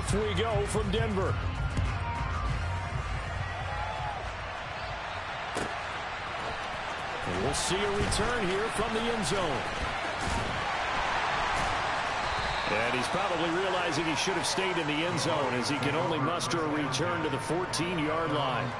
Off we go from Denver. And we'll see a return here from the end zone. And he's probably realizing he should have stayed in the end zone as he can only muster a return to the 14-yard line.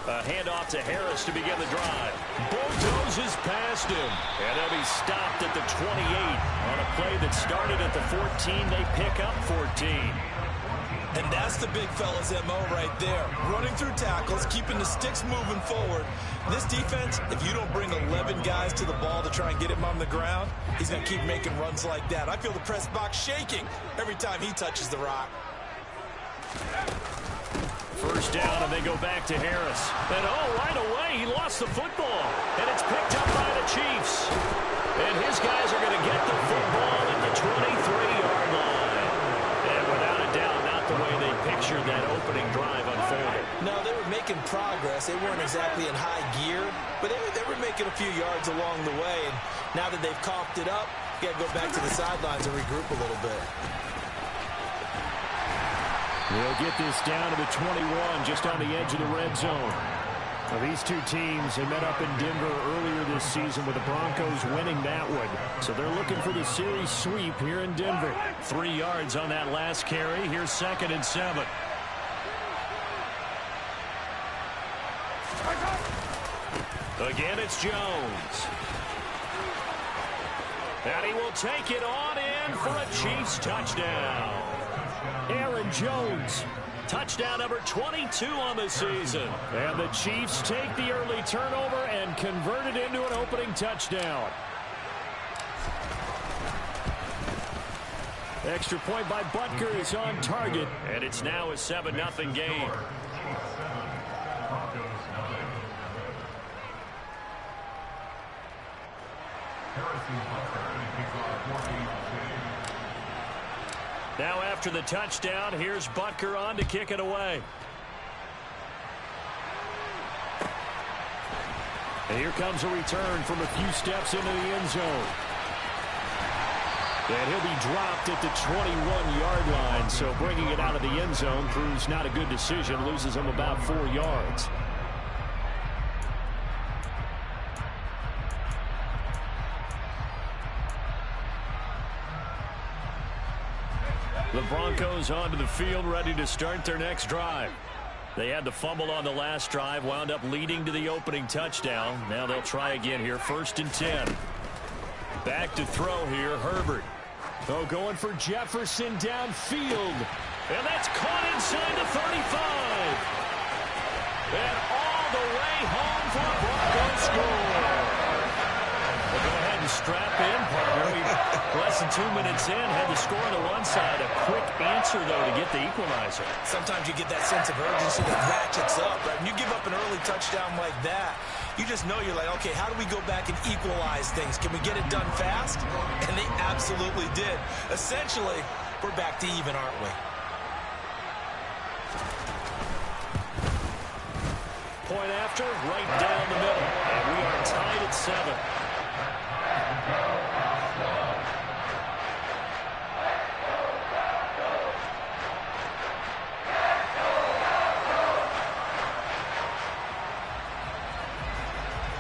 A handoff to Harris to begin the drive. Bulldozes past him. And he'll be stopped at the 28. On a play that started at the 14, they pick up 14. And that's the big fella's MO right there. Running through tackles, keeping the sticks moving forward. This defense, if you don't bring 11 guys to the ball to try and get him on the ground, he's going to keep making runs like that. I feel the press box shaking every time he touches the rock. First down, and they go back to Harris. And, right away, he lost the football. And it's picked up by the Chiefs. And his guys are going to get the football at the 23-yard line. And without a doubt, not the way they pictured that opening drive unfolding. No, they were making progress. They weren't exactly in high gear, but they were making a few yards along the way. And now that they've coughed it up, you got to go back to the sidelines and regroup a little bit. They'll get this down to the 21, just on the edge of the red zone. Now, these two teams, they met up in Denver earlier this season with the Broncos winning that one. So they're looking for the series sweep here in Denver. 3 yards on that last carry. Here's 2nd and 7. Again, it's Jones. And he will take it on in for a Chiefs touchdown. Aaron Jones. Touchdown number 22 on the season. And the Chiefs take the early turnover and convert it into an opening touchdown. Extra point by Butker is on target. And it's now a 7-0 game. Now after the touchdown, here's Butker on to kick it away. And here comes a return from a few steps into the end zone. And he'll be dropped at the 21-yard line, so bringing it out of the end zone proves not a good decision, loses him about 4 yards. The Broncos onto the field, ready to start their next drive. They had the fumble on the last drive, wound up leading to the opening touchdown. Now they'll try again here, 1st and 10. Back to throw here, Herbert. Oh, going for Jefferson downfield. And that's caught inside the 35. And all the way home for a Broncos score. Well, go ahead and strap in, partner. Less than 2 minutes in, had the score on the one side. A quick answer, though, to get the equalizer. Sometimes you get that sense of urgency that ratchets up, right? When you give up an early touchdown like that, you just know you're like, okay, how do we go back and equalize things? Can we get it done fast? And they absolutely did. Essentially, we're back to even, aren't we? Point after, right down the middle. And we are tied at 7.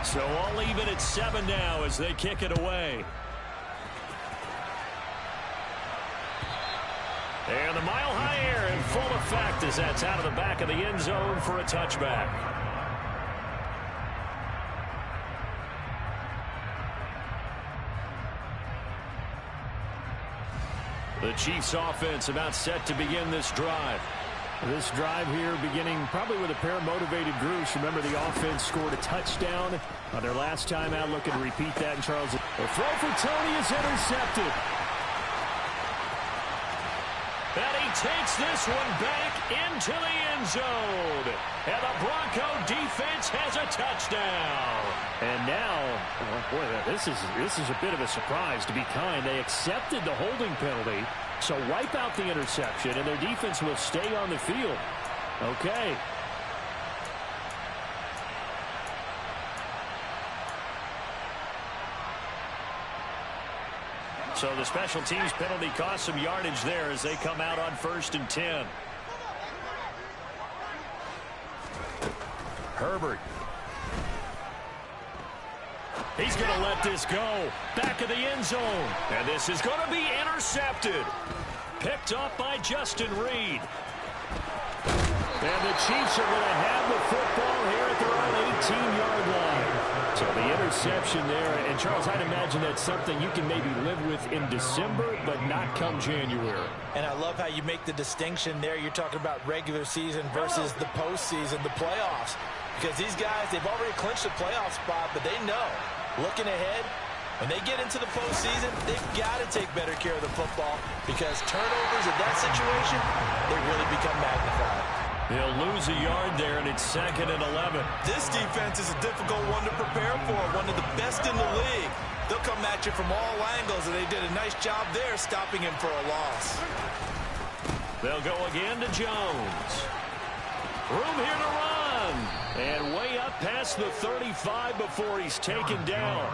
So all even at 7 now as they kick it away. And the mile-high air in full effect as that's out of the back of the end zone for a touchback. The Chiefs offense about set to begin this drive. This drive here beginning probably with a pair of motivated groups. Remember, the offense scored a touchdown on their last time out. Looking to repeat that. And Charles, the throw for Tony is intercepted. And he takes this one back into the end zone. And the Bronco defense has a touchdown. And now, boy, this is a bit of a surprise, to be kind. They accepted the holding penalty, so wipe out the interception, and their defense will stay on the field. Okay. So the special teams penalty cost some yardage there as they come out on 1st and 10. Herbert. He's going to let this go. Back of the end zone. And this is going to be intercepted. Picked up by Justin Reed. And the Chiefs are going to have the football here at their own 18-yard line. So the interception there. And, Charles, I'd imagine that's something you can maybe live with in December, but not come January. And I love how you make the distinction there. You're talking about regular season versus the postseason, the playoffs. Because these guys, they've already clinched a playoff spot, but they know, looking ahead, when they get into the postseason, they've got to take better care of the football because turnovers in that situation, they really become magnified. He'll lose a yard there, and it's 2nd and 11. This defense is a difficult one to prepare for, one of the best in the league. They'll come at you from all angles, and they did a nice job there stopping him for a loss. They'll go again to Jones. Room here to run. And way up past the 35 before he's taken down.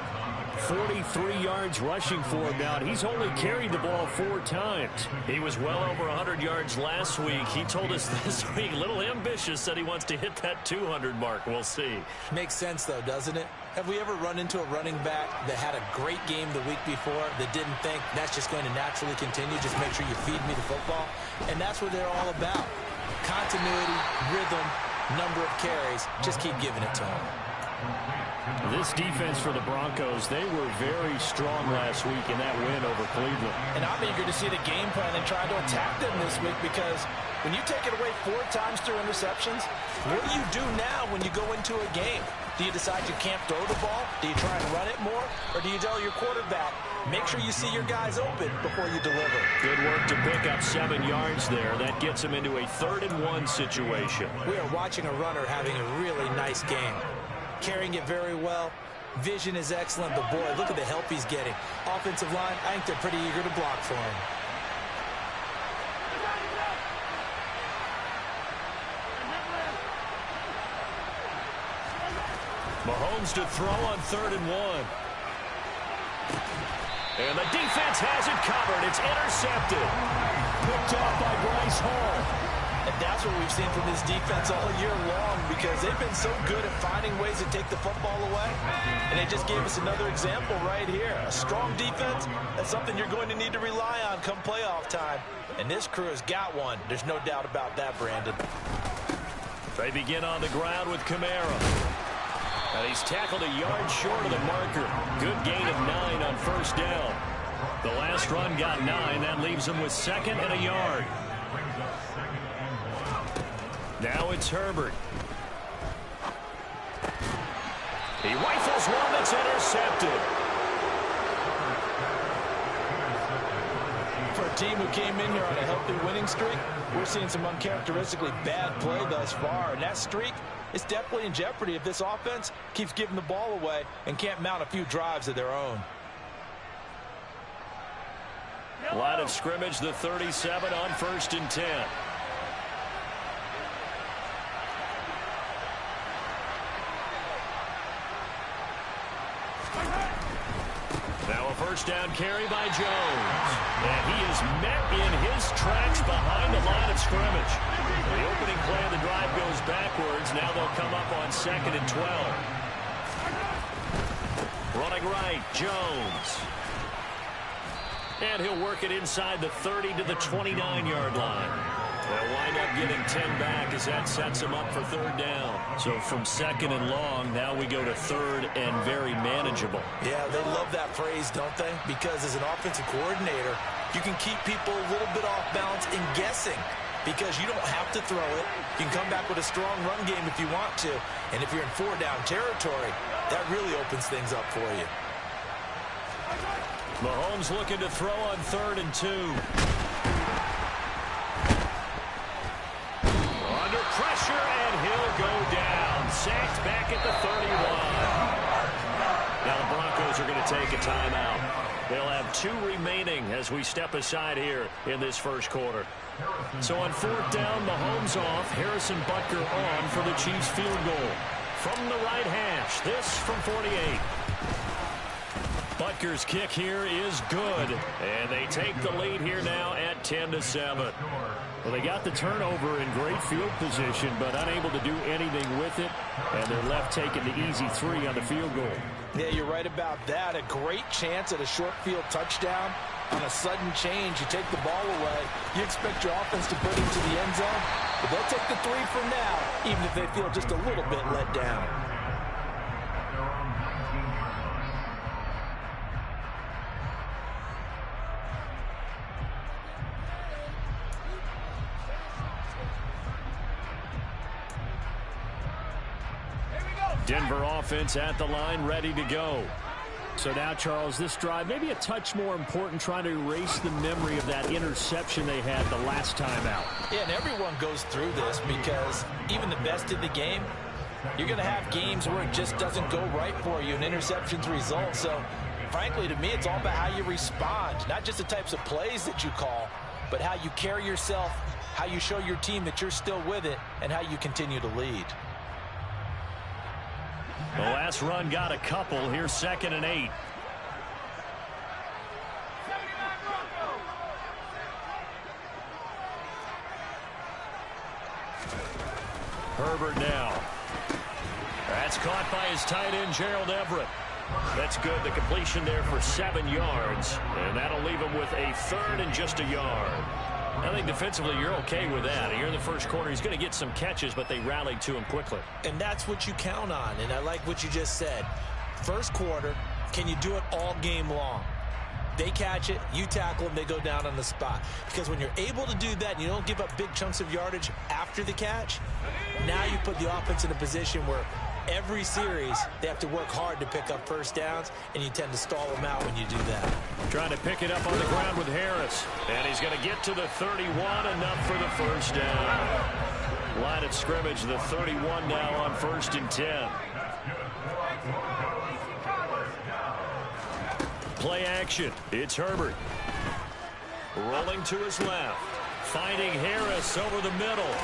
43 yards rushing for him now. He's only carried the ball 4 times. He was well over 100 yards last week. He told us this week, a little ambitious, said he wants to hit that 200 mark. We'll see. Makes sense, though, doesn't it? Have we ever run into a running back that had a great game the week before that didn't think that's just going to naturally continue? Just make sure you feed me the football. And that's what they're all about. Continuity, rhythm, number of carries. Just keep giving it to them. This defense for the Broncos, they were very strong last week in that win over Cleveland. And I'm eager to see the game plan and try to attack them this week because when you take it away 4 times through interceptions, what do you do now when you go into a game? Do you decide you can't throw the ball? Do you try and run it more? Or do you tell your quarterback, make sure you see your guys open before you deliver? Good work to pick up 7 yards there. That gets him into a 3rd and 1 situation. We are watching a runner having a really nice game. Carrying it very well. Vision is excellent, but boy, look at the help he's getting. Offensive line, I think they're pretty eager to block for him. Mahomes to throw on 3rd and 1. And the defense has it covered. It's intercepted. Picked off by Bryce Hall. And that's what we've seen from this defense all year long because they've been so good at finding ways to take the football away. And they just gave us another example right here. A strong defense, that's something you're going to need to rely on come playoff time. And this crew has got one. There's no doubt about that, Brandon. They begin on the ground with Kamara. And he's tackled a yard short of the marker. Good gain of 9 on 1st down. The last run got 9. That leaves him with 2nd and a yard. Now it's Herbert. He rifles one that's intercepted. For a team who came in here on a healthy winning streak, we're seeing some uncharacteristically bad play thus far. And that streak is definitely in jeopardy if this offense keeps giving the ball away and can't mount a few drives of their own. Line of scrimmage, the 37 on 1st and 10. Now a 1st down carry by Jones. And he is met in his tracks behind the line of scrimmage. The opening play of the drive goes backwards. Now they'll come up on 2nd and 12. Running right, Jones. And he'll work it inside the 30 to the 29-yard line. They'll wind up getting 10 back as that sets him up for 3rd down. So from 2nd and long, now we go to 3rd and very manageable. Yeah, they love that phrase, don't they? Because as an offensive coordinator, you can keep people a little bit off balance in guessing. because you don't have to throw it. You can come back with a strong run game if you want to. And if you're in 4-down territory, that really opens things up for you. Mahomes looking to throw on 3rd and 2. Under pressure, and he'll go down. Sacked back at the 31. Now the Broncos are going to take a timeout. They'll have 2 remaining as we step aside here in this first quarter. So on 4th down, Mahomes off. Harrison Butker on for the Chiefs field goal. From the right hash, this from 48. Butker's kick here is good. And they take the lead here now at 10-7. Well, they got the turnover in great field position, but unable to do anything with it. And they're left taking the easy 3 on the field goal. Yeah, you're right about that. A great chance at a short field touchdown. On a sudden change, you take the ball away. You expect your offense to put it into the end zone. But they'll take the 3 for now, even if they feel just a little bit let down. Denver offense at the line, ready to go. So now, Charles, this drive maybe a touch more important, trying to erase the memory of that interception they had the last time out. Yeah, and everyone goes through this because even the best in the game, you're going to have games where it just doesn't go right for you and interceptions result. So, frankly, to me, it's all about how you respond, not just the types of plays that you call, but how you carry yourself, how you show your team that you're still with it, and how you continue to lead. The last run got a couple. Here's 2nd and 8. Herbert now. That's caught by his tight end, Gerald Everett. That's good. The completion there for 7 yards. And that'll leave him with a 3rd and just a yard. I think defensively you're okay with that. Here in the first quarter, he's going to get some catches, but they rallied to him quickly. And that's what you count on, and I like what you just said. First quarter, can you do it all game long? They catch it, you tackle them, they go down on the spot. Because when you're able to do that and you don't give up big chunks of yardage after the catch, now you put the offense in a position where every series they have to work hard to pick up first downs, and you tend to stall them out when you do that. Trying to pick it up on the ground with Harris. And he's going to get to the 31, enough for the first down. Line of scrimmage, the 31 now on 1st and 10. Play action. It's Herbert. Rolling to his left. Finding Harris over the middle.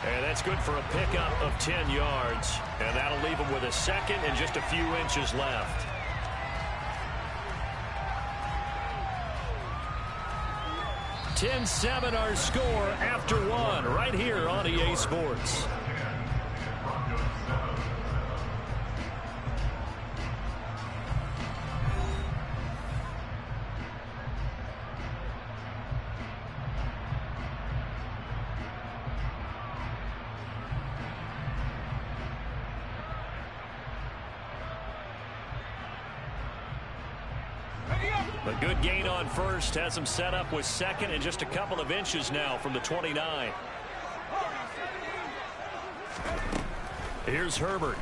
And that's good for a pickup of 10 yards. And that'll leave him with a 2nd and just a few inches left. (10-7) our score after 1 right here on EA Sports. A good gain on 1st, has him set up with 2nd and just a couple of inches now from the 29. Here's Herbert.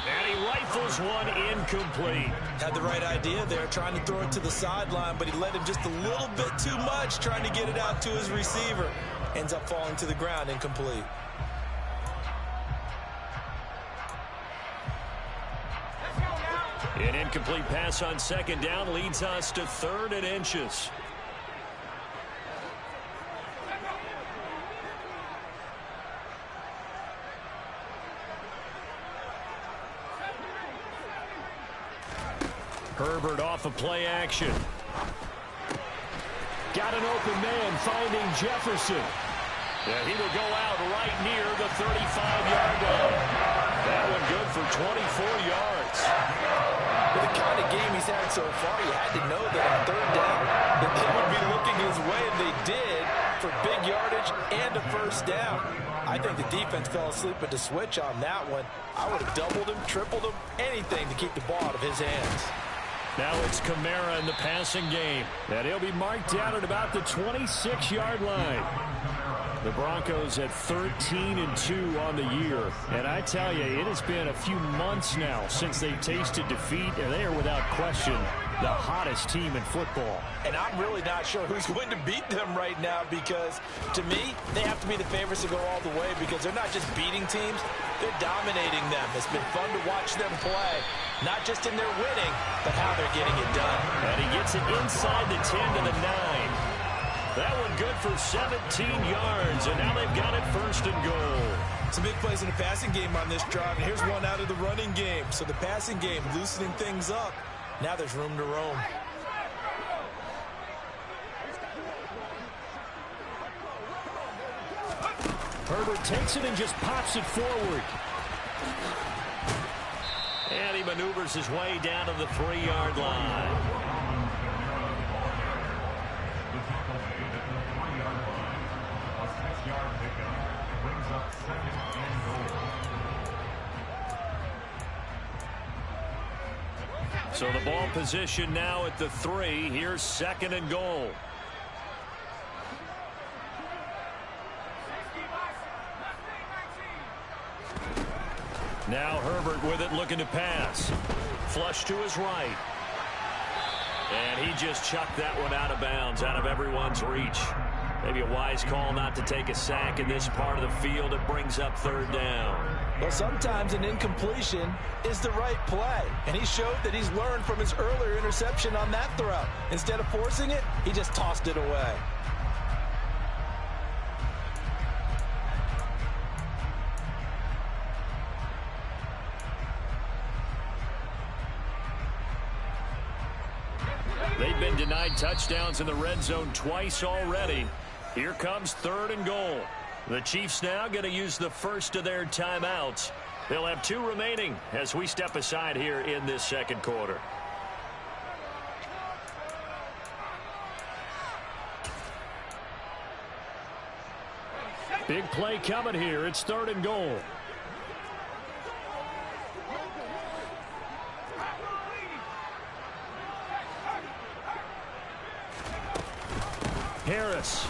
And he rifles one incomplete. Had the right idea there, trying to throw it to the sideline, but he let him just a little bit too much, trying to get it out to his receiver. Ends up falling to the ground, incomplete. An incomplete pass on 2nd down leads us to 3rd and inches. Herbert off of play action. Got an open man, finding Jefferson. Yeah, he will go out right near the 35-yard line. That one good for 24 yards. With the kind of game he's had so far, you had to know that on 3rd down that they would be looking his way, and they did, for big yardage and a first down. I think the defense fell asleep at the switch on that one. I would have doubled him, tripled him, anything to keep the ball out of his hands. Now it's Kamara in the passing game. And he'll be marked down at about the 26-yard line. The Broncos at 13-2 on the year. And I tell you, it has been a few months now since they tasted defeat, and they are without question the hottest team in football. And I'm really not sure who's going to beat them right now, because to me, they have to be the favorites to go all the way, because they're not just beating teams, they're dominating them. It's been fun to watch them play, not just in their winning, but how they're getting it done. And he gets it inside the 10 to the 9. That one good for 17 yards, and now they've got it first and goal. Some big plays in the passing game on this drive, and here's one out of the running game. So the passing game loosening things up. Now there's room to roam. Herbert takes it and just pops it forward. And he maneuvers his way down to the 3-yard line. So the ball position now at the 3. Here's 2nd and goal. Now Herbert with it, looking to pass. Flush to his right. And he just chucked that one out of bounds, out of everyone's reach. Maybe a wise call not to take a sack in this part of the field. It brings up 3rd down. Well, sometimes an incompletion is the right play. And he showed that he's learned from his earlier interception on that throw. Instead of forcing it, he just tossed it away. They've been denied touchdowns in the red zone twice already. Here comes 3rd and goal. The Chiefs now going to use the first of their timeouts. They'll have 2 remaining as we step aside here in this 2nd quarter. Big play coming here. It's 3rd and goal. Harris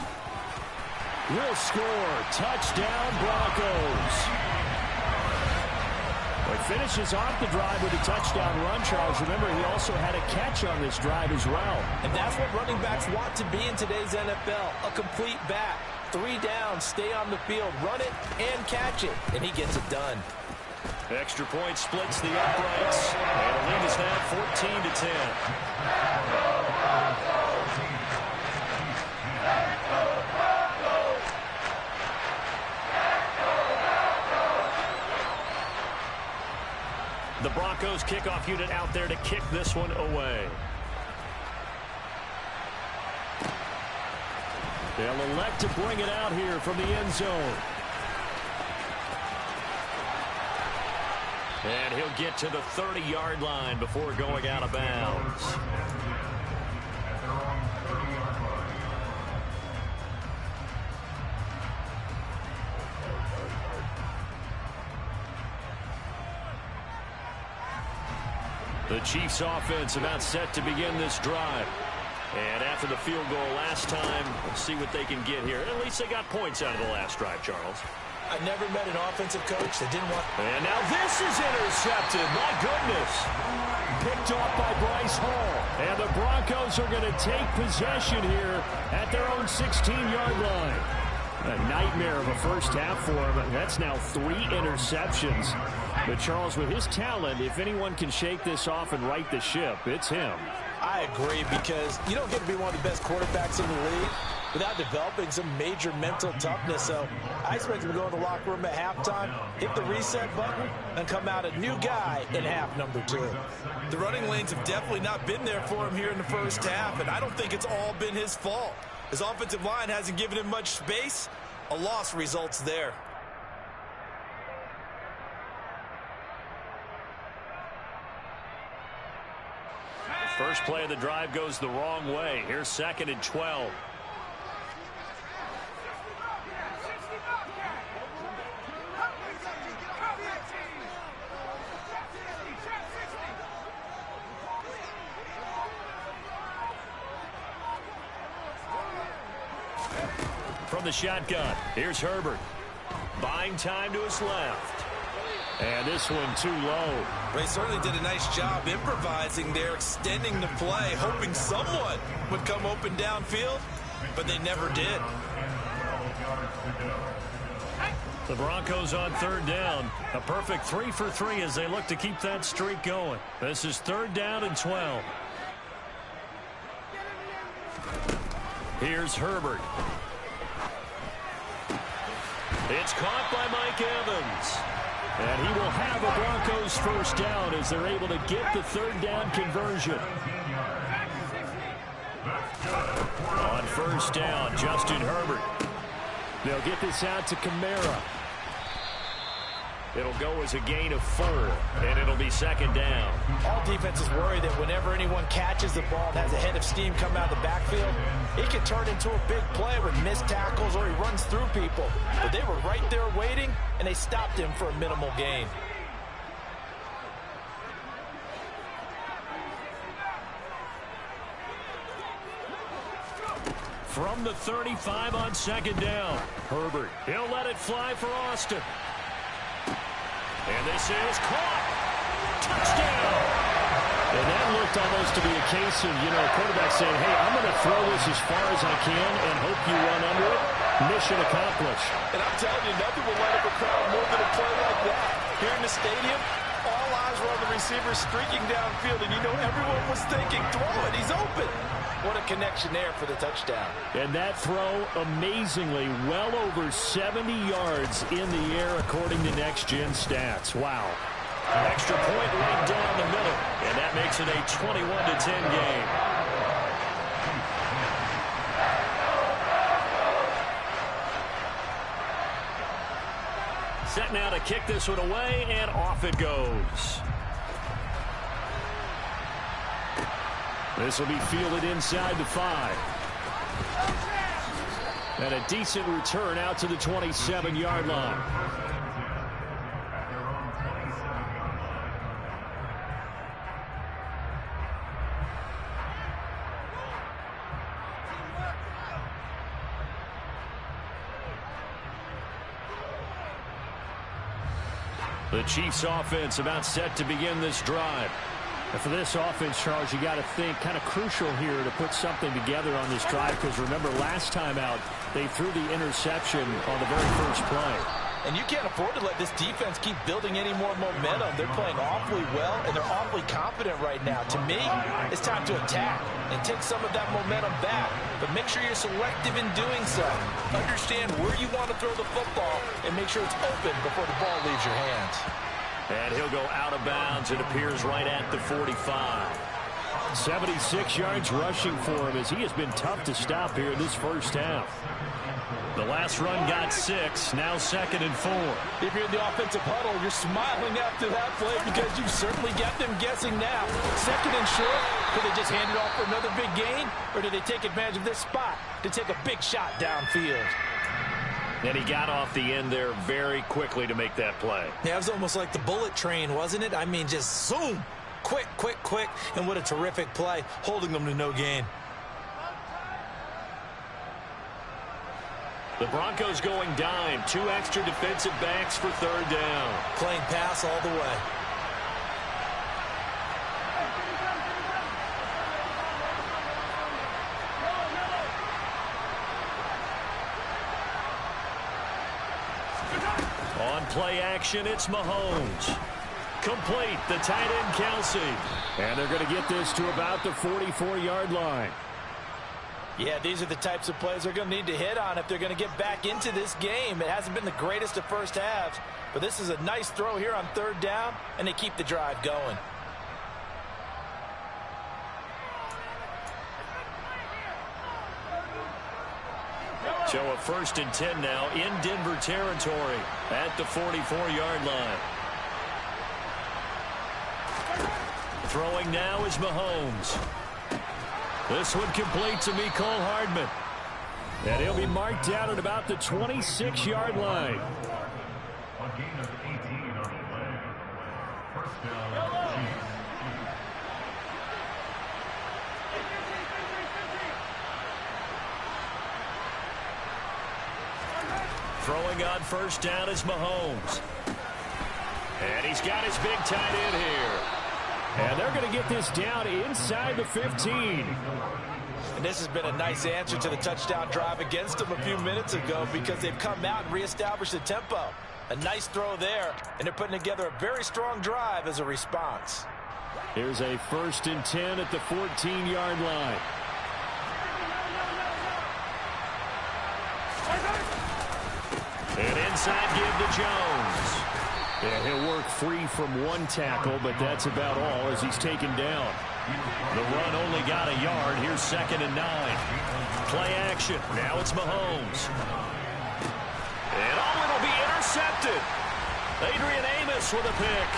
will score. Touchdown, Broncos. Well, he finishes off the drive with a touchdown run, Charles. Remember, he also had a catch on this drive as well. And that's what running backs want to be in today's NFL, a complete back. 3 down, stay on the field, run it, and catch it. And he gets it done. Extra point splits the uprights. And the lead is now 14-10. The Broncos kickoff unit out there to kick this one away. They'll elect to bring it out here from the end zone. And he'll get to the 30-yard line before going out of bounds. The Chiefs offense about set to begin this drive. And after the field goal last time, we'll see what they can get here. At least they got points out of the last drive, Charles. I never met an offensive coach that didn't want... And now this is intercepted. My goodness. Picked off by Bryce Hall. And the Broncos are going to take possession here at their own 16-yard line. A nightmare of a first half for him. That's now 3 interceptions. But Charles, with his talent, if anyone can shake this off and right the ship, it's him. I agree, because you don't get to be one of the best quarterbacks in the league without developing some major mental toughness. So I expect him to go in the locker room at halftime, hit the reset button, and come out a new guy in half number 2. The running lanes have definitely not been there for him here in the first half, and I don't think it's all been his fault. His offensive line hasn't given him much space. A loss results there. First play of the drive goes the wrong way. Here's 2nd and 12. from the shotgun. Here's Herbert. Buying time to his left. And this one too low. They certainly did a nice job improvising there, extending the play, hoping someone would come open downfield, but they never did. The Broncos on third down. A perfect 3 for 3 as they look to keep that streak going. This is 3rd down and 12. Here's Herbert. It's caught by Mike Evans. And he will have a Broncos first down as they're able to get the 3rd down conversion. On first down, Justin Herbert. They'll get this out to Kamara. It'll go as a gain of 4, and it'll be 2nd down. All defenses worry that whenever anyone catches the ball and has a head of steam come out of the backfield, it can turn into a big play with missed tackles or he runs through people. But they were right there waiting, and they stopped him for a minimal gain. From the 35 on 2nd down. Herbert, he'll let it fly for Austin. And this is caught. Touchdown. And that looked almost to be a case of, a quarterback saying, hey, I'm going to throw this as far as I can and hope you run under it. Mission accomplished. And I'm telling you, nothing will light up a crowd more than a play like that. Here in the stadium, all eyes were on the receiver streaking downfield, and everyone was thinking, throw it, he's open. What a connection there for the touchdown. And that throw, amazingly, well over 70 yards in the air, according to Next Gen Stats. Wow. Extra point right down the middle, and that makes it a 21-10 game. Set now to kick this one away, and off it goes. This will be fielded inside the 5. And a decent return out to the 27-yard line. The Chiefs offense about set to begin this drive. And for this offense, Charles, you got to think kind of crucial here to put something together on this drive, because remember last time out they threw the interception on the very first play. And you can't afford to let this defense keep building any more momentum. They're playing awfully well, and they're awfully confident right now. To me, it's time to attack and take some of that momentum back. But make sure you're selective in doing so. Understand where you want to throw the football and make sure it's open before the ball leaves your hands. And he'll go out of bounds. It appears right at the 45. 76 yards rushing for him as he has been tough to stop here in this first half. The last run got 6, now 2nd and 4. If you're in the offensive huddle, you're smiling after that play because you certainly got them guessing now. 2nd and short, could they just hand it off for another big gain? Or did they take advantage of this spot to take a big shot downfield? And he got off the end there very quickly to make that play. Yeah, it was almost like the bullet train, wasn't it? I mean, just zoom. Quick, quick, quick. And what a terrific play, holding them to no gain. The Broncos going dime. 2 extra defensive backs for 3rd down. Playing pass all the way. On play action, it's Mahomes. Complete, the tight end Kelsey. And they're going to get this to about the 44-yard line. Yeah, these are the types of plays they're going to need to hit on if they're going to get back into this game. It hasn't been the greatest of first halves, but this is a nice throw here on 3rd down, and they keep the drive going. So a 1st and 10 now in Denver territory at the 44-yard line. Throwing now is Mahomes. This one complete to Mecole Hardman. And he'll be marked down at about the 26-yard line. Throwing on first down is Mahomes. And he's got his big tight end here. And they're going to get this down inside the 15. And this has been a nice answer to the touchdown drive against them a few minutes ago because they've come out and reestablished the tempo. A nice throw there, and they're putting together a very strong drive as a response. Here's a 1st and 10 at the 14-yard line. And inside give to Jones. Yeah, he'll work free from one tackle, but that's about all as he's taken down. The run only got a yard. Here's 2nd and 9. Play action. Now it's Mahomes. And it'll be intercepted. Adrian Amos with a pick.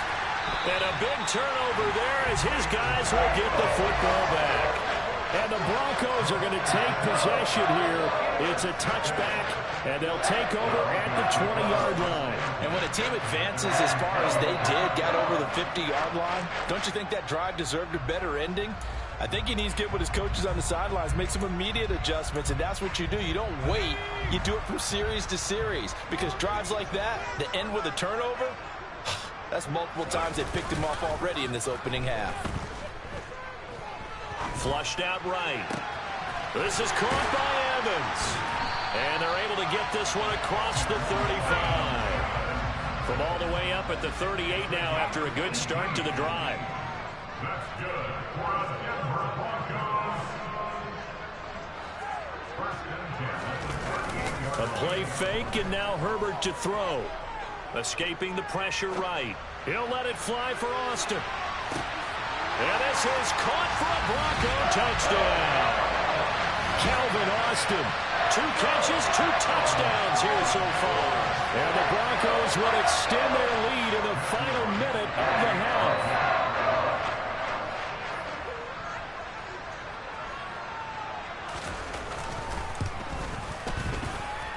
And a big turnover there as his guys will get the football back. And the Broncos are going to take possession here. It's a touchback, and they'll take over at the 20-yard line. And when a team advances as far as they did, got over the 50-yard line, don't you think that drive deserved a better ending? I think he needs to get with his coaches on the sidelines, make some immediate adjustments, and that's what you do. You don't wait. You do it from series to series because drives like that end with a turnover, that's multiple times they picked him off already in this opening half. Flushed out right. This is caught by Evans. And they're able to get this one across the 35. From all the way up at the 38 now after a good start to the drive. That's good for us Denver Broncos. 1st and 10. A play fake, and now Herbert to throw. Escaping the pressure right. He'll let it fly for Austin. And this is caught for a Bronco touchdown. Calvin Austin. 2 catches, 2 touchdowns here so far. And the Broncos will extend their lead in the final minute of the half.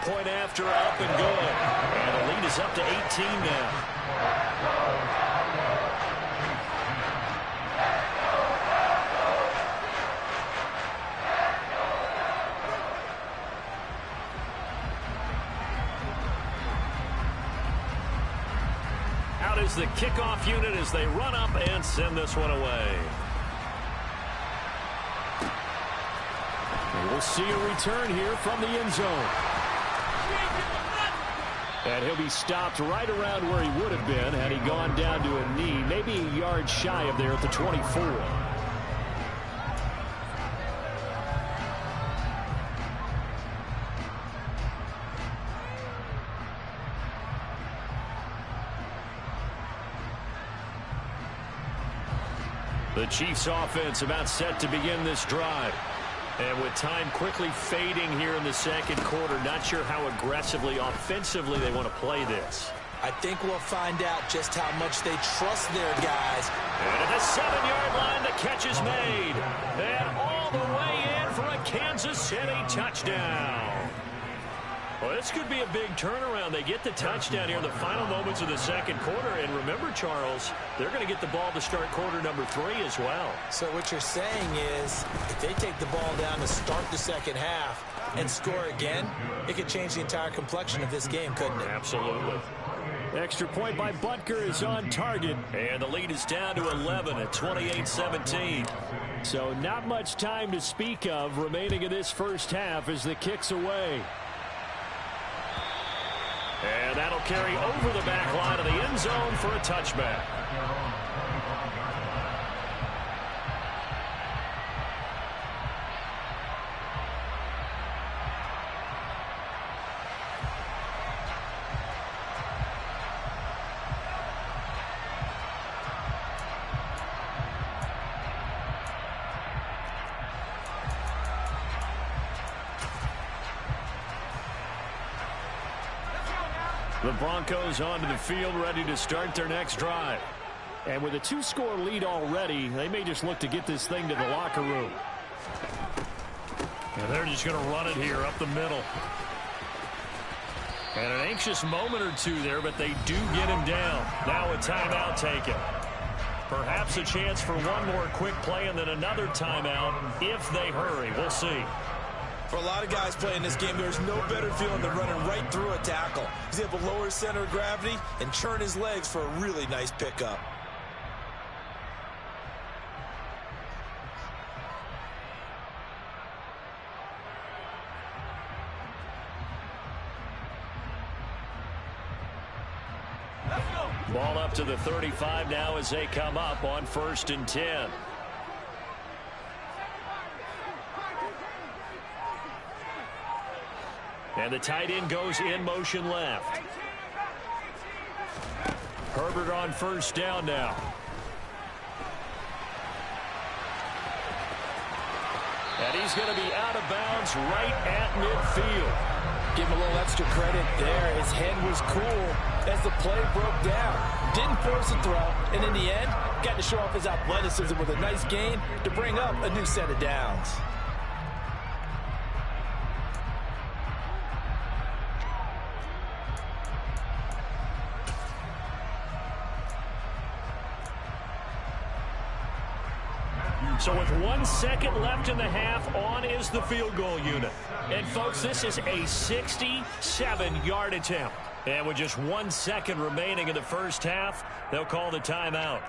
Point after up and good. And the lead is up to 18 now. Out is the kickoff unit as they run up and send this one away. We'll see a return here from the end zone. And he'll be stopped right around where he would have been had he gone down to a knee, maybe a yard shy of there at the 24. The Chiefs offense about set to begin this drive. And with time quickly fading here in the second quarter, not sure how aggressively, offensively they want to play this. I think we'll find out just how much they trust their guys. And at the 7-yard line, the catch is made. And all the way in for a Kansas City touchdown. Well, this could be a big turnaround. They get the touchdown here in the final moments of the second quarter. And remember, Charles, they're going to get the ball to start quarter number 3 as well. So what you're saying is if they take the ball down to start the second half and score again, it could change the entire complexion of this game, couldn't it? Absolutely. Extra point by Butker is on target. And the lead is down to 11 at 28-17. So not much time to speak of remaining in this first half as the kick's away. And that'll carry over the back line of the end zone for a touchback. The Broncos onto the field, ready to start their next drive. And with a 2-score lead already, they may just look to get this thing to the locker room. And they're just going to run it here up the middle. And an anxious moment or two there, but they do get him down. Now a timeout taken. Perhaps a chance for one more quick play and then another timeout if they hurry. We'll see. For a lot of guys playing this game, there's no better feeling than running right through a tackle. He's able to lower his center of gravity and churn his legs for a really nice pickup. Ball up to the 35 now as they come up on 1st and 10. And the tight end goes in motion left. Herbert on 1st down now. And he's going to be out of bounds right at midfield. Give him a little extra credit there. His head was cool as the play broke down. Didn't force a throw, and in the end, got to show off his athleticism with a nice gain to bring up a new set of downs. So with 1 second left in the half, on is the field goal unit. And folks, this is a 67-yard attempt. And with just 1 second remaining in the first half, they'll call the timeout.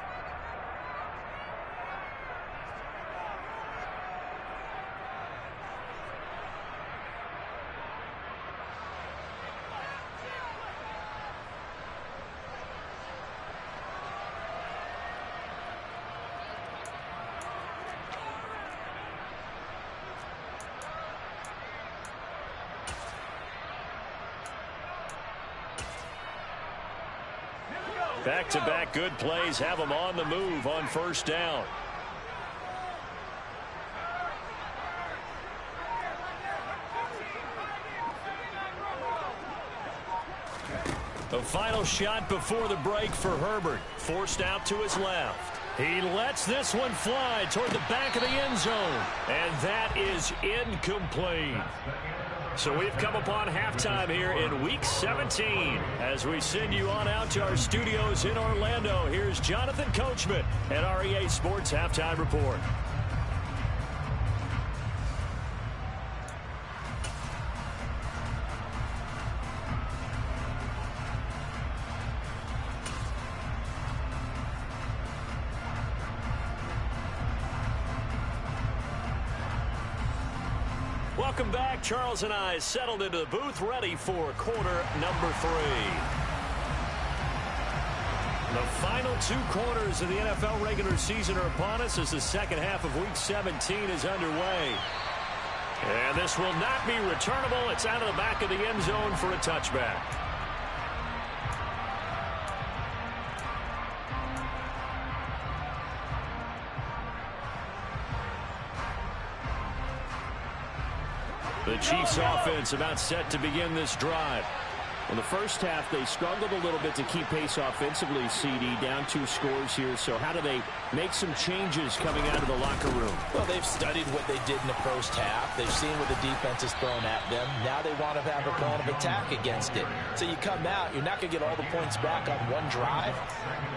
Back-to-back good plays have them on the move on 1st down. The final shot before the break for Herbert. Forced out to his left. He lets this one fly toward the back of the end zone. And that is incomplete. So we've come upon halftime here in Week 17. As we send you on out to our studios in Orlando, here's Jonathan Coachman at REA Sports Halftime Report. Welcome back. Charles and I settled into the booth, ready for quarter number 3. The final 2 quarters of the NFL regular season are upon us as the second half of Week 17 is underway. And this will not be returnable. It's out of the back of the end zone for a touchback. The Chiefs offense about set to begin this drive. In the first half, they struggled a little bit to keep pace offensively, CD, down 2 scores here. So how do they make some changes coming out of the locker room? Well, they've studied what they did in the first half. They've seen what the defense has thrown at them. Now they want to have a plan of attack against it. So you come out, you're not going to get all the points back on one drive,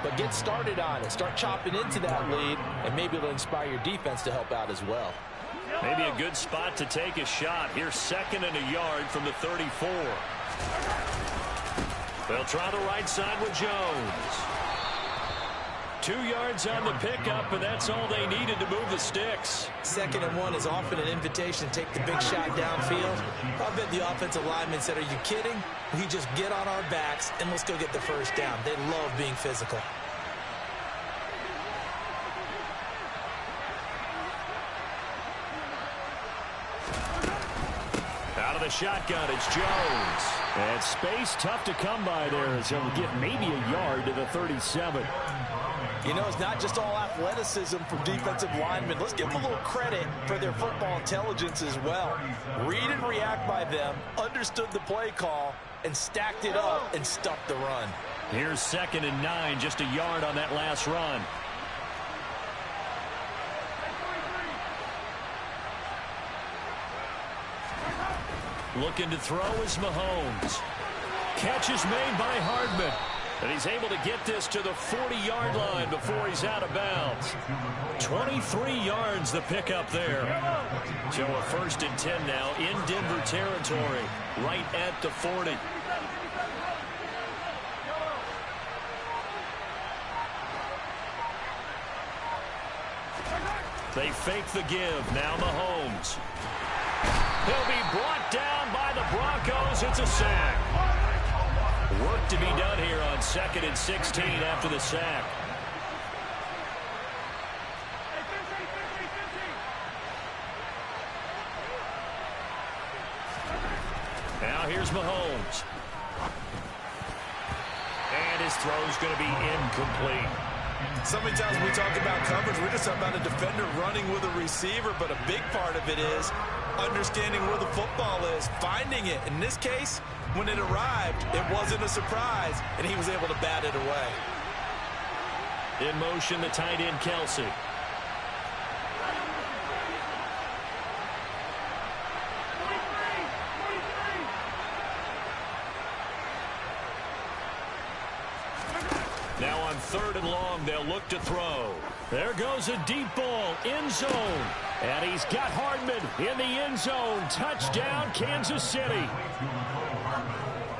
but get started on it. Start chopping into that lead, and maybe it'll inspire your defense to help out as well. Maybe a good spot to take a shot. Here's 2nd and a yard from the 34. They'll try the right side with Jones. 2 yards on the pickup, and that's all they needed to move the sticks. 2nd and 1 is often an invitation to take the big shot downfield. I bet the offensive lineman said, "Are you kidding? We just get on our backs and let's go get the first down." They love being physical. Out of the shotgun, it's Jones. And space tough to come by there as he'll get maybe a yard to the 37. You know, it's not just all athleticism from defensive linemen. Let's give them a little credit for their football intelligence as well. Read and react by them, understood the play call, and stacked it up and stuffed the run. Here's 2nd and 9, just a yard on that last run. Looking to throw is Mahomes. Catch is made by Hardman. And he's able to get this to the 40-yard line before he's out of bounds. 23 yards the pickup there. So a 1st and 10 now in Denver territory, right at the 40. They fake the give. Now Mahomes. He'll be brought down by the Broncos. It's a sack. Work to be done here on 2nd and 16 after the sack. Now here's Mahomes. And his throw's going to be incomplete. So many times we talk about coverage, we're just talking about a defender running with a receiver, but a big part of it is understanding where the football is, finding it. In this case, when it arrived, it wasn't a surprise, and he was able to bat it away. In motion, the tight end, Kelsey. Now on 3rd and long, they'll look to throw. There goes a deep ball, end zone. And he's got Hardman in the end zone. Touchdown, Kansas City.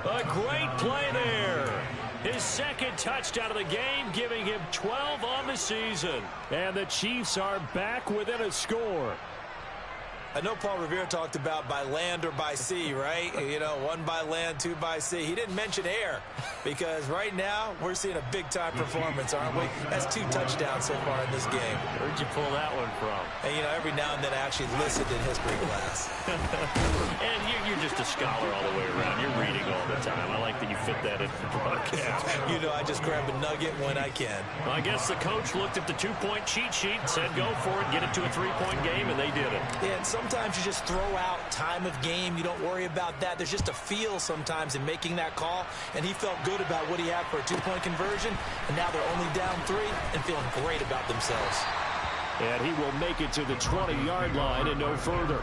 A great play there. His 2nd touchdown of the game, giving him 12 on the season. And the Chiefs are back within a score. I know Paul Revere talked about by land or by sea, right? You know, 1 by land, 2 by sea. He didn't mention air because right now we're seeing a big-time performance, aren't we? That's 2 touchdowns so far in this game. Where'd you pull that one from? And, you know, every now and then I actually listened in history class. And you're just a scholar all the way around. You're reading all the time. I like that you fit that in the broadcast. You know, I just grab a nugget when I can. Well, I guess the coach looked at the 2-point cheat sheet and said, go for it, get it to a 3-point game, and they did it. Yeah, and sometimes you just throw out time of game. You don't worry about that. There's just a feel sometimes in making that call, and he felt good about what he had for a 2-point conversion, and now they're only down 3 and feeling great about themselves. And he will make it to the 20-yard line and no further.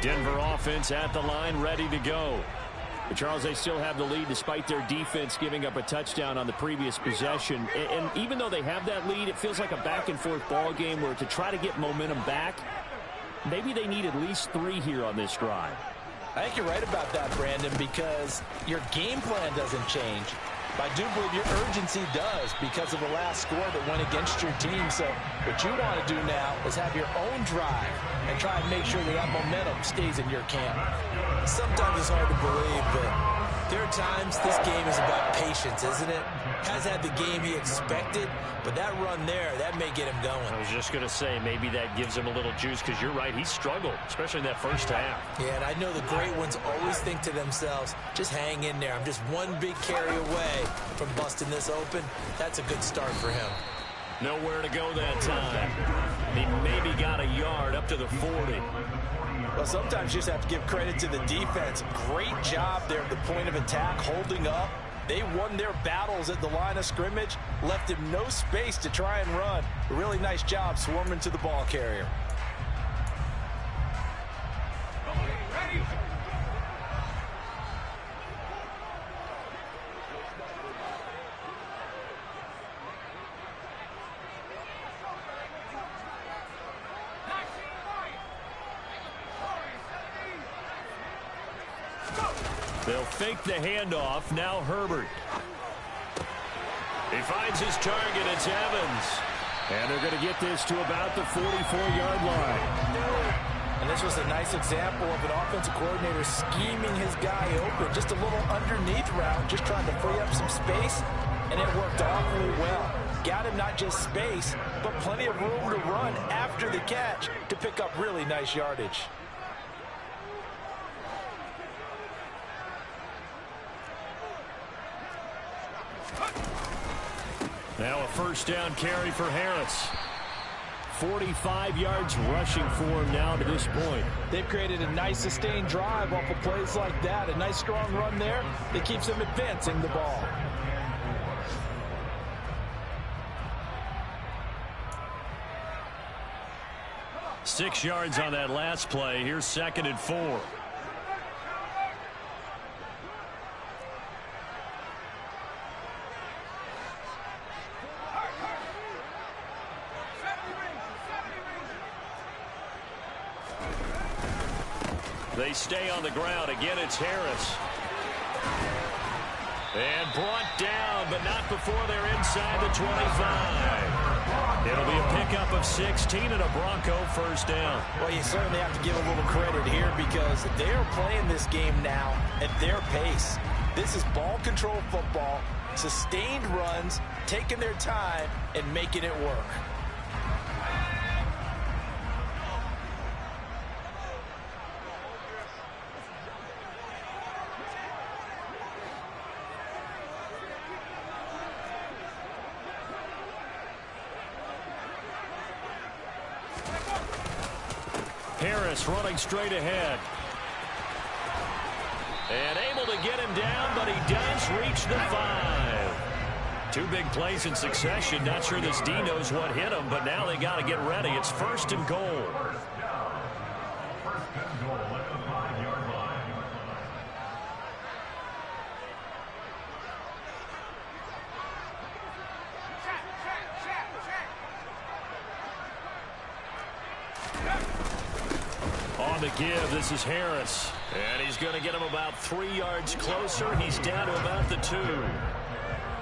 Denver offense at the line, ready to go. But Charles, they still have the lead despite their defense giving up a touchdown on the previous possession. And even though they have that lead, it feels like a back-and-forth ball game where to try to get momentum back, maybe they need at least 3 here on this drive. I think you're right about that, Brandon, because your game plan doesn't change. But I do believe your urgency does because of the last score that went against your team. So what you want to do now is have your own drive and try and make sure that momentum stays in your camp. Sometimes it's hard to believe, but there are times this game is about patience, isn't it? Has had the game he expected, but that run there, that may get him going. I was just going to say, maybe that gives him a little juice because you're right, he struggled, especially in that first half. Yeah, and I know the great ones always think to themselves, just hang in there. I'm just one big carry away from busting this open. That's a good start for him. Nowhere to go that time. He maybe got a yard up to the 40. Well, sometimes you just have to give credit to the defense. Great job there at the point of attack, holding up. They won their battles at the line of scrimmage, left him no space to try and run. A really nice job swarming to the ball carrier. They'll fake the handoff. Now Herbert. He finds his target. It's Evans. And they're going to get this to about the 44-yard line. And this was a nice example of an offensive coordinator scheming his guy open. Just a little underneath route, just trying to free up some space, and it worked awfully well. Got him not just space, but plenty of room to run after the catch to pick up really nice yardage. Now a first down carry for Harris. 45 yards rushing for him now to this point. They've created a nice sustained drive off of plays like that. A nice strong run there that keeps them advancing the ball. 6 yards on that last play. Here's 2nd and 4. They stay on the ground. Again, it's Harris. And brought down, but not before they're inside the 25. It'll be a pickup of 16 and a Bronco first down. Well, you certainly have to give a little credit here because they're playing this game now at their pace. This is ball control football, sustained runs, taking their time, and making it work. Harris running straight ahead. And able to get him down, but he does reach the 5. 2 big plays in succession. Not sure this D knows what hit him, but now they got to get ready. It's 1st and goal. On the give, this is Harris. And he's going to get him about 3 yards closer. He's down to about the 2.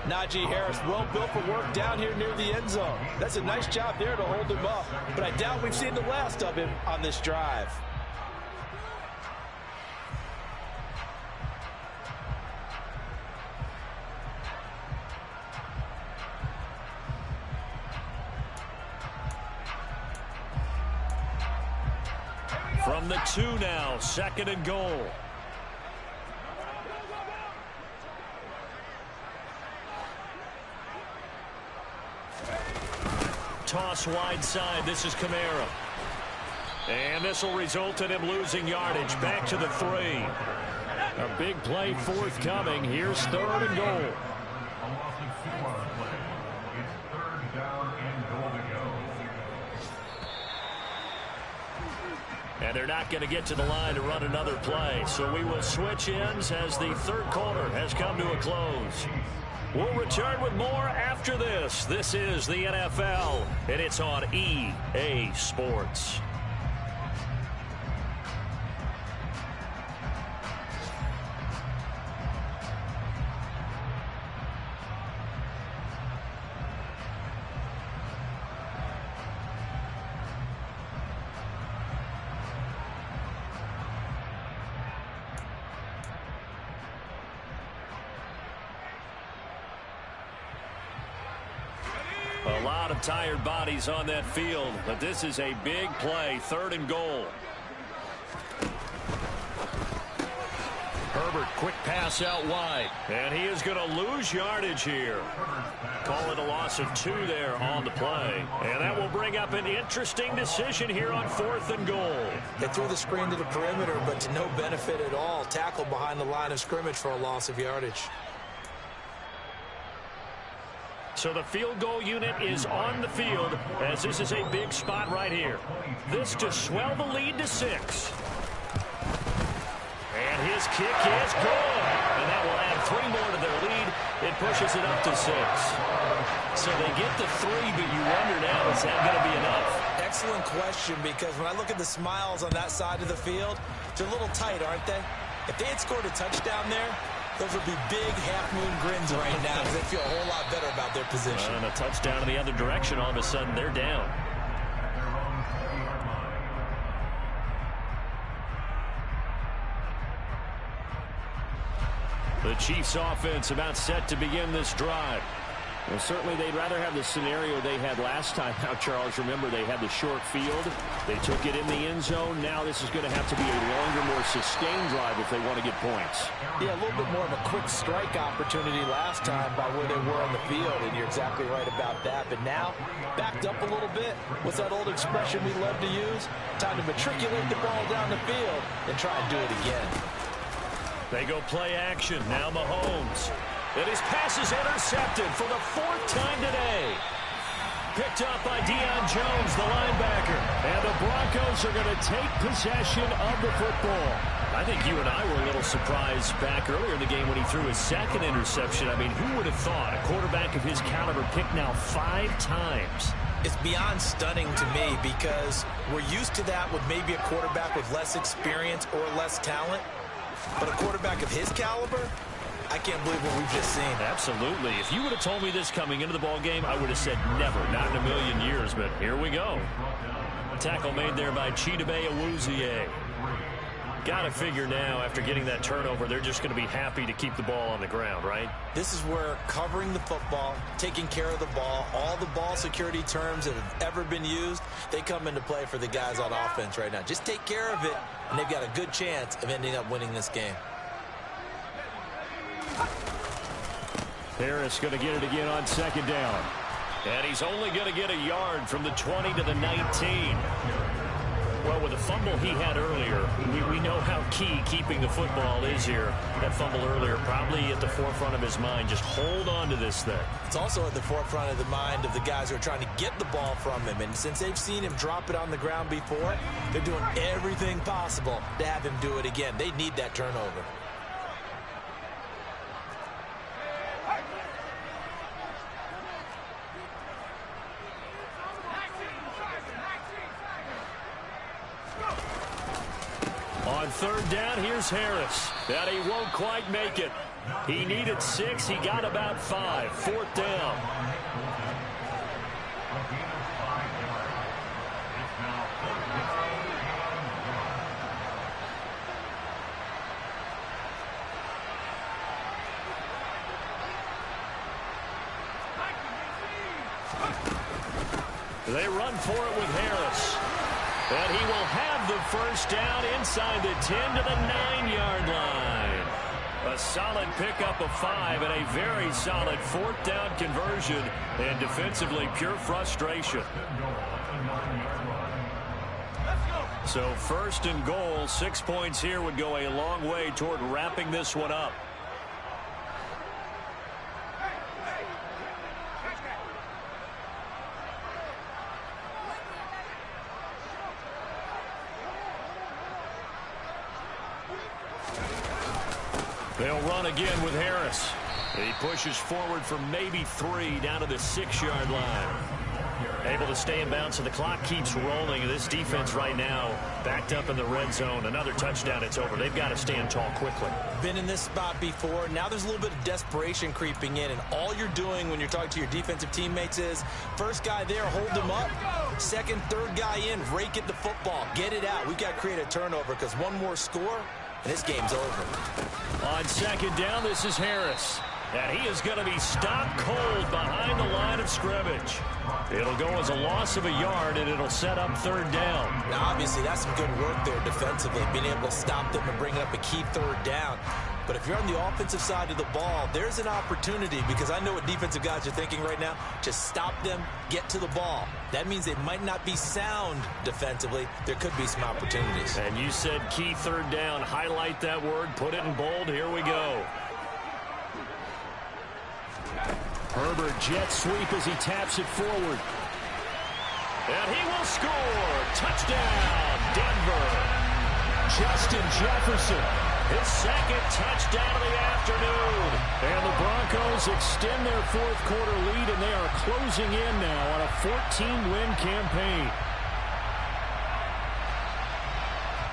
Najee Harris, well built for work down here near the end zone. That's a nice job there to hold him up. But I doubt we've seen the last of him on this drive. From the 2 now, 2nd and goal. Toss wide side. This is Kamara. And this will result in him losing yardage. Back to the 3. A big play forthcoming. Here's 3rd and goal. And they're not going to get to the line to run another play. So we will switch ends as the 3rd quarter has come to a close. We'll return with more after this. This is the NFL, and it's on EA Sports. A lot of tired bodies on that field, but this is a big play, 3rd and goal. Herbert, quick pass out wide, and he is going to lose yardage here. Call it a loss of 2 there on the play, and that will bring up an interesting decision here on 4th and goal. They threw the screen to the perimeter, but to no benefit at all. Tackled behind the line of scrimmage for a loss of yardage. So the field goal unit is on the field as this is a big spot right here. This to swell the lead to 6. And his kick is good. And that will add 3 more to their lead. It pushes it up to 6. So they get the 3, but you wonder now, is that going to be enough? Excellent question, because when I look at the smiles on that side of the field, they're a little tight, aren't they? If they had scored a touchdown there, those would be big half-moon grins right now because they feel a whole lot better about their position. And a touchdown in the other direction, all of a sudden they're down. The Chiefs offense about set to begin this drive. Well, certainly they'd rather have the scenario they had last time. Now, Charles, remember they had the short field. They took it in the end zone. Now this is going to have to be a longer, more sustained drive if they want to get points. Yeah, a little bit more of a quick strike opportunity last time by where they were on the field, and you're exactly right about that. But now, backed up a little bit. What's that old expression we love to use? Time to matriculate the ball down the field and try and do it again. They go play action. Now Mahomes. And his pass is intercepted for the 4th time today. picked up by Deion Jones, the linebacker. And the Broncos are going to take possession of the football. I think you and I were a little surprised back earlier in the game when he threw his second interception. I mean, who would have thought a quarterback of his caliber picked now 5 times? It's beyond stunning to me because we're used to that with maybe a quarterback with less experience or less talent. But a quarterback of his caliber, I can't believe what we've just seen. Absolutely. If you would have told me this coming into the ball game, I would have said never, not in a million years. But here we go. Tackle made there by Chidobe Awuzie. Got to figure now, after getting that turnover, they're just going to be happy to keep the ball on the ground, right? This is where covering the football, taking care of the ball, all the ball security terms that have ever been used, they come into play for the guys on offense right now. Just take care of it, and they've got a good chance of ending up winning this game. Harris going to get it again on second down. And he's only going to get a yard from the 20 to the 19. Well, with the fumble he had earlier, we know how key keeping the football is here. That fumble earlier probably at the forefront of his mind. Just hold on to this thing. It's also at the forefront of the mind of the guys who are trying to get the ball from him. And since they've seen him drop it on the ground before, they're doing everything possible to have him do it again. They need that turnover. On third down, here's Harris. And he won't quite make it. He needed 6. He got about 5. Fourth down. They run for it with Harris. And he will have the first down inside the 10 to the 9-yard line. A solid pickup of 5 and a very solid fourth down conversion. And defensively, pure frustration. So first and goal, 6 points here would go a long way toward wrapping this one up. They'll run again with Harris. He pushes forward for maybe 3 down to the 6-yard line. Able to stay in bounds, so the clock keeps rolling. This defense right now backed up in the red zone. Another touchdown, it's over. They've got to stand tall quickly. Been in this spot before. Now there's a little bit of desperation creeping in, and all you're doing when you're talking to your defensive teammates is first guy there, hold him up. Second, third guy in, rake at the football. Get it out. We've got to create a turnover because one more score, and this game's over. On second down, this is Harris. And he is going to be stopped cold behind the line of scrimmage. It'll go as a loss of a yard, and it'll set up third down. Now, obviously, that's some good work there defensively, being able to stop them and bring up a key third down. But if you're on the offensive side of the ball, there's an opportunity, because I know what defensive guys are thinking right now. Just stop them, get to the ball. That means they might not be sound defensively. There could be some opportunities. And you said key third down. Highlight that word. Put it in bold. Here we go. Herbert jet sweep as he taps it forward. And he will score. Touchdown, Denver. Justin Jefferson. His second touchdown of the afternoon. And the Broncos extend their fourth quarter lead, and they are closing in now on a 14-win campaign.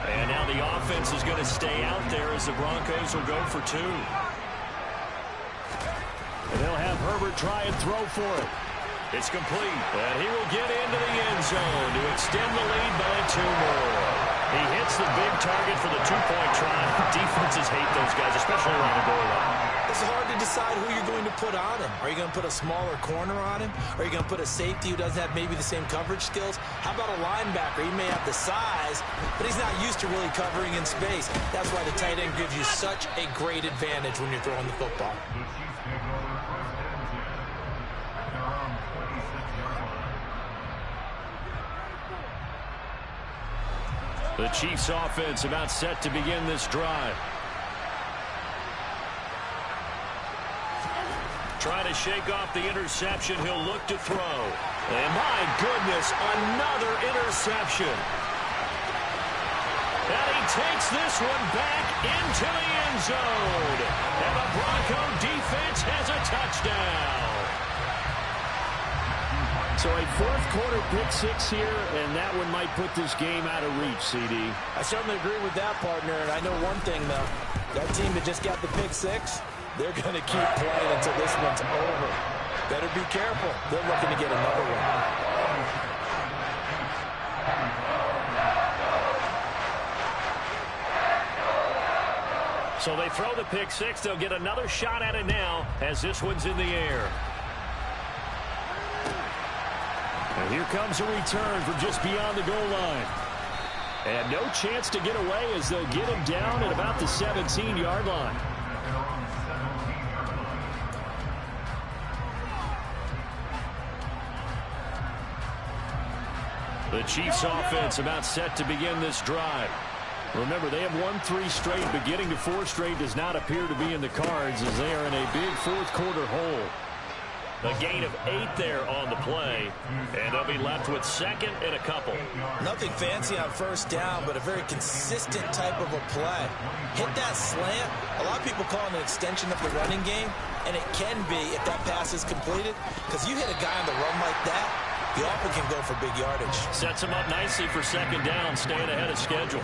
And now the offense is going to stay out there as the Broncos will go for 2. And they'll have Herbert try and throw for it. It's complete. And he will get into the end zone to extend the lead by 2 more. He hits the big target for the 2-point try. Defenses hate those guys, especially around the goal line. It's hard to decide who you're going to put on him. Are you going to put a smaller corner on him? Are you going to put a safety who doesn't have maybe the same coverage skills? How about a linebacker? He may have the size, but he's not used to really covering in space. That's why the tight end gives you such a great advantage when you're throwing the football. The Chiefs offense about set to begin this drive. Trying to shake off the interception. He'll look to throw. And my goodness, another interception. And he takes this one back into the end zone. And the Bronco defense has a touchdown. So a fourth-quarter pick-6 here, and that one might put this game out of reach, CD. I certainly agree with that, partner. And I know one thing, though. That team that just got the pick-6, they're going to keep playing until this one's over. Better be careful. They're looking to get another one. So they throw the pick-6. They'll get another shot at it now as this one's in the air. And here comes a return from just beyond the goal line. And no chance to get away as they'll get him down at about the 17-yard line. The Chiefs offense about set to begin this drive. Remember, they have won 3 straight, but getting to 4 straight does not appear to be in the cards as they are in a big fourth-quarter hole. A gain of 8 there on the play, and they'll be left with second and a couple. Nothing fancy on first down, but a very consistent type of a play. Hit that slant. A lot of people call it an extension of the running game, and it can be if that pass is completed, because you hit a guy on the run like that, he often can go for big yardage. Sets him up nicely for second down, staying ahead of schedule.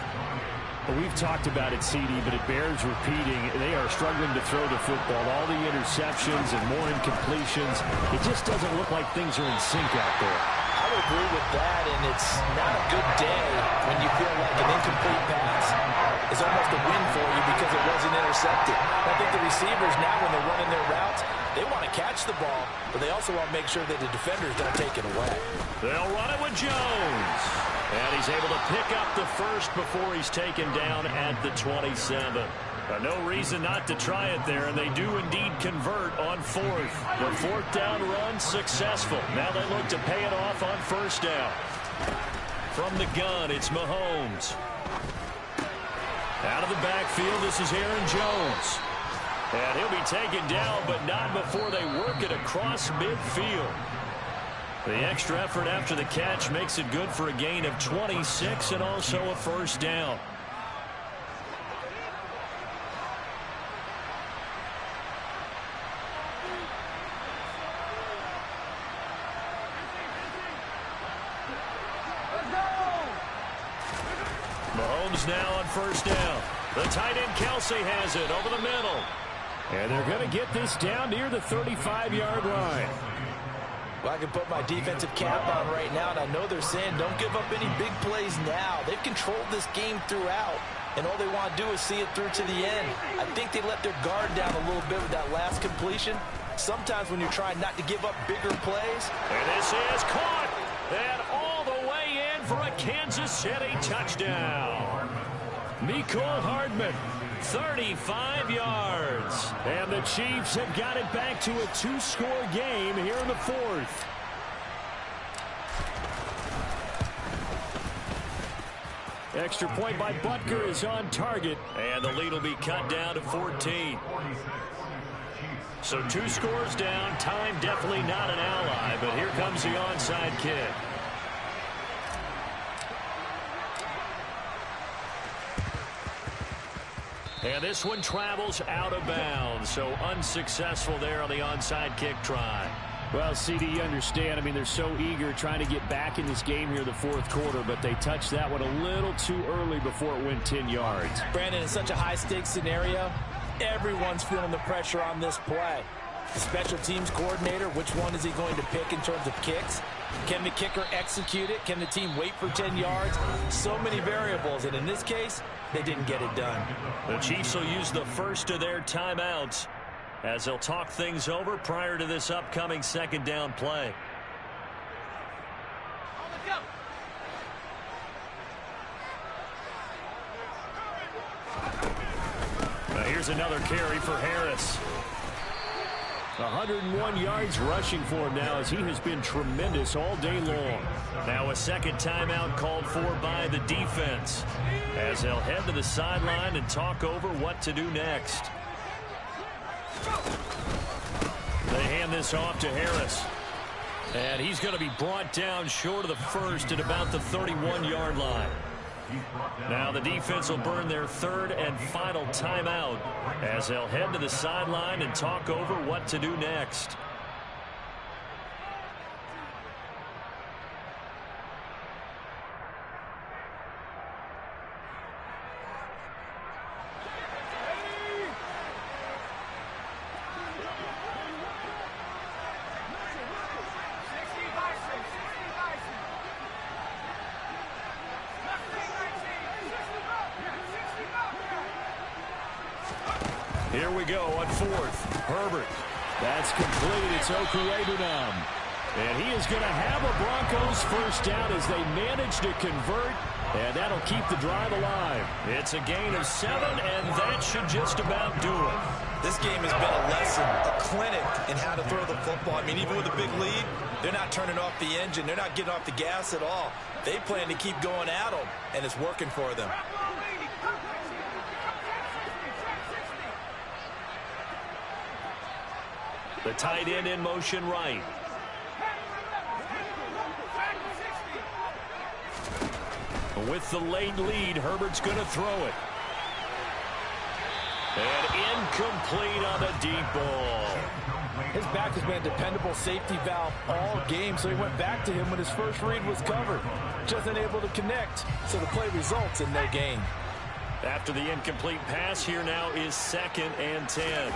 Well, we've talked about it, CD, but it bears repeating. They are struggling to throw the football. All the interceptions and more incompletions. It just doesn't look like things are in sync out there. I would agree with that, and it's not a good day when you feel like an incomplete pass is almost a win for you because it wasn't intercepted. I think the receivers now, when they're running their routes, they want to catch the ball, but they also want to make sure that the defenders don't take it away. They'll run it with Jones. And he's able to pick up the first before he's taken down at the 27. No reason not to try it there, and they do indeed convert on fourth. The fourth down run successful. Now they look to pay it off on first down. From the gun, it's Mahomes. Out of the backfield, this is Aaron Jones. And he'll be taken down, but not before they work it across midfield. The extra effort after the catch makes it good for a gain of 26 and also a first down. Mahomes now on first down. The tight end Kelsey has it over the middle. And they're going to get this down near the 35-yard line. Well, I can put my defensive cap on right now, and I know they're saying don't give up any big plays now. They've controlled this game throughout, and all they want to do is see it through to the end. I think they let their guard down a little bit with that last completion. Sometimes when you're trying not to give up bigger plays. And this is caught, and all the way in for a Kansas City touchdown. Mecole Hardman, 35 yards. And the Chiefs have got it back to a 2-score game here in the fourth. Extra point by Butker is on target. And the lead will be cut down to 14. So 2 scores down. Time definitely not an ally, but here comes the onside kick. And this one travels out of bounds, so unsuccessful there on the onside kick try. Well, CD, you understand. I mean, they're so eager trying to get back in this game here in the fourth quarter, but they touched that one a little too early before it went 10 yards. Brandon, in such a high-stakes scenario, everyone's feeling the pressure on this play. The special teams coordinator, which one is he going to pick in terms of kicks? Can the kicker execute it? Can the team wait for 10 yards? So many variables, and in this case, they didn't get it done. The Chiefs will use the first of their timeouts as they'll talk things over prior to this upcoming second down play. Now here's another carry for Harris. 101 yards rushing for him now as he has been tremendous all day long. Now a second timeout called for by the defense as they'll head to the sideline and talk over what to do next. The this off to Harris. And he's going to be brought down short of the first at about the 31-yard line. Now the defense will burn their third and final timeout as they'll head to the sideline and talk over what to do next. Here we go on fourth. Herbert. That's complete. It's Okuwebunam. And he is going to have a Broncos first down as they manage to convert. And that'll keep the drive alive. It's a gain of 7, and that should just about do it. This game has been a lesson, a clinic in how to throw the football. I mean, even with a big lead, they're not turning off the engine. They're not getting off the gas at all. They plan to keep going at them, and it's working for them. The tight end in motion right. With the late lead, Herbert's going to throw it. And incomplete on the deep ball. His back has been a dependable safety valve all game, so he went back to him when his first read was covered. Just unable to connect, so the play results in no gain. After the incomplete pass, here now is 2nd and 10.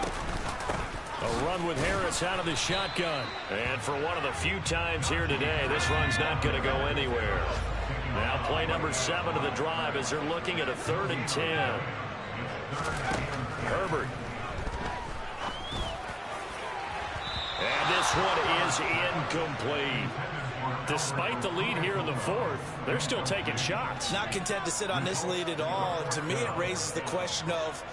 A run with Harris out of the shotgun. And for one of the few times here today, this run's not going to go anywhere. Now play number 7 of the drive as they're looking at a 3rd and 10. Herbert. And this one is incomplete. Despite the lead here in the 4th, they're still taking shots. Not content to sit on this lead at all. To me, it raises the question of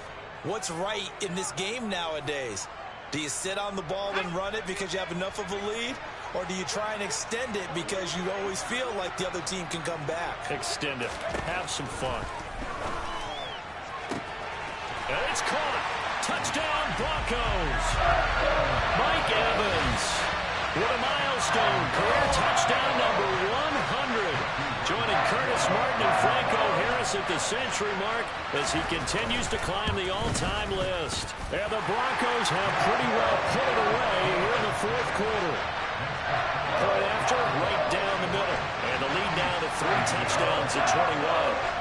what's right in this game nowadays. Do you sit on the ball and run it because you have enough of a lead? Or do you try and extend it because you always feel like the other team can come back? Extend it. Have some fun. And it's caught. Touchdown, Broncos. Mike Evans with a milestone career touchdown number 100. Joining Curtis Martin and Franco Harris at the century mark as he continues to climb the all-time list. And the Broncos have pretty well put it away here in the 4th quarter. Point after, right down the middle. And the lead now to 3 touchdowns at 21.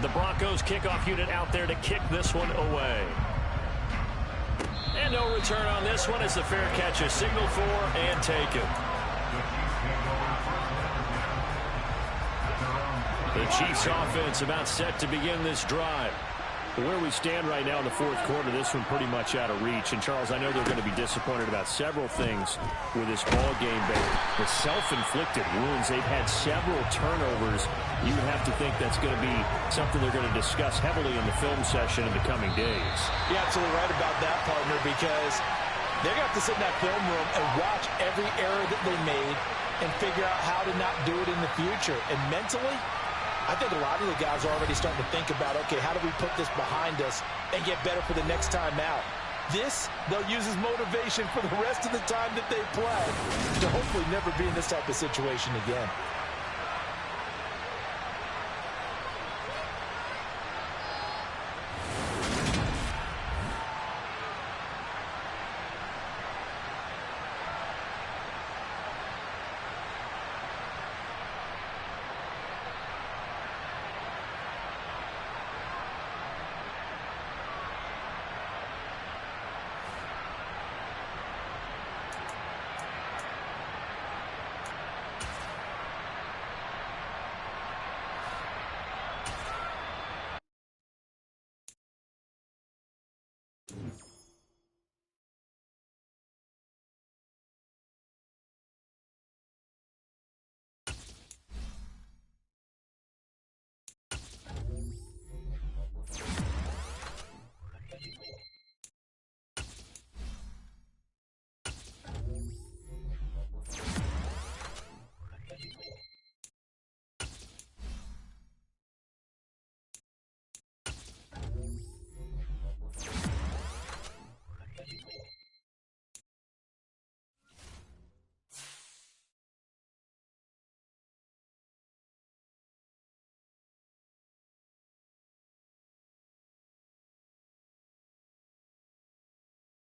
The Broncos kickoff unit out there to kick this one away. And no return on this one as the fair catch is signaled for and taken. The Chiefs offense about set to begin this drive. Where we stand right now in the 4th quarter, this one pretty much out of reach. And, Charles, I know they're going to be disappointed about several things with this ball game, but the self-inflicted wounds, they've had several turnovers. You would have to think that's going to be something they're going to discuss heavily in the film session in the coming days. You're absolutely right about that, partner, because they're going to have to sit in that film room and watch every error that they made and figure out how to not do it in the future. And mentally, I think a lot of the guys are already starting to think about, okay, how do we put this behind us and get better for the next time out? This, they'll use as motivation for the rest of the time that they play to hopefully never be in this type of situation again.